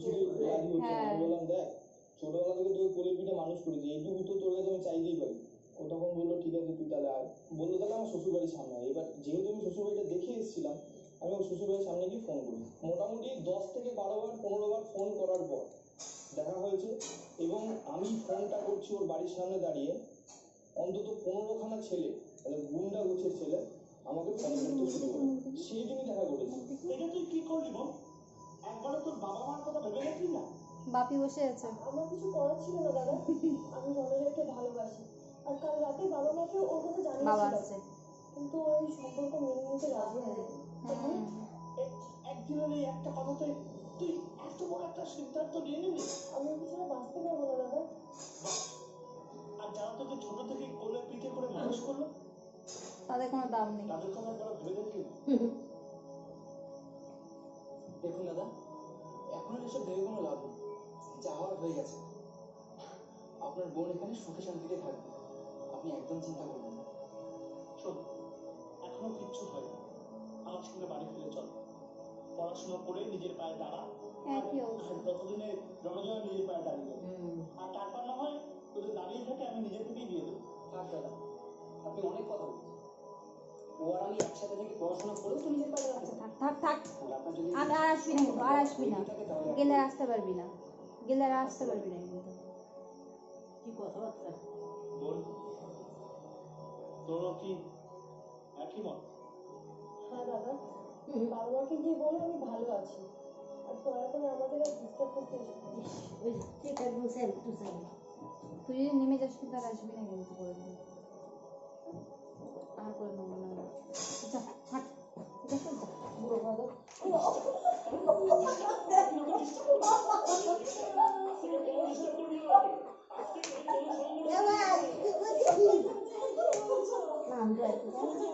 কিছুতেই রাজি হচ্ছে না। আমি বললাম দেখ ছোটবেলা থেকে তোকে কোলে পিঠে মানুষ করেছি, এইটুকু তো তোর কাছে আমি চাইতেই পারি। ও তখন বললো ঠিক আছে তুই তাহলে আয়। বললো তাহলে আমার শ্বশুরবাড়ির সামনে। এবার যেহেতু আমি শ্বশুরবাড়িটা দেখে এসেছিলাম, আমি ওর শ্বশুরবাড়ির সামনে গিয়ে ফোন করি। মোটামুটি 10 থেকে 12 বার 15 বার ফোন করার পর দেখা হয়েছে, এবং আমি ফোনটা করছি ওর বাড়ির সামনে দাঁড়িয়ে। অন্তত 15খানা ছেলে, তাহলে গুন্ডা গোছের ছেলে আমাকে ফোন করতে শুরু করে। সেই দিনই দেখা করেছি। এটা তুই কি করলি বল? একবারও তোর বাবা মার কথা ভেবে দেখলি না? বাপি বসে আছে। আমার কিছু করার ছিল না দাদা, আমি রণজয়কে ভালোবাসি। আর কাল রাতে বাবা মাকে ওর কথা জানিয়েছিলাম, কিন্তু ওই সম্পর্ক মেনে নিতে রাজি হয়নি। একদিনের এই একটা কথাতে তুই এত বড় একটা সিদ্ধান্ত নিয়ে নিলি? আমি ওকে ছাড়া বাঁচতে পারবো না দাদা। আর যারা তোকে ছোট থেকে কোলে পিঠে করে মানুষ করলো, তাদের কোনো দাম নেই। তাদের কথা একবার ভেবে দেখলি? দেখুন দাদা, এখন আর এসব ভেবে কোনো লাভ নেই, যা হওয়ার হয়ে গেছে। আপনার বোন এখানে সুখে শান্তিতে থাকবে, আপনি একদম চিন্তা করবেন না। শোন, এখনো কিচ্ছু হয়নি, আমার সঙ্গে বাড়ি ফিরে চল। পড়াশোনা করে নিজের পায়ে দাঁড়া, ততদিনে রণজয় নিজের পায়ে দাঁড়িয়ে। আর তারপর না হয় তোদের দাঁড়িয়ে থাকে আমি নিজে থেকেই দিয়ে দেবো। থাক দাদা, আপনি অনেক কথা বলছেন। ও আর আমি একসাথে থেকে পড়াশোনা করেও তো নিজের পায়ে দাঁড়াতে। থাক থাক, আমি আর আসবি না, কিন্তু আর আসবি না, গেলে আসতে পারবি না, গেলে আর আসতে পারবি না। কিন্তু কি কথাবার্তা বল, তোর কি একই মত? হ্যাঁ দাদা, বাবা মাকে গিয়ে বলে আমি ভালো আছি, আর দয়া করে আমাদের আর ডিস্টার্ব করতে তুই যদি নেমে যাস কিন্তু আর আসবি না, কিন্তু করে দেবো আর করে নেবো না। যা থাক, বুড়ো ভালো। না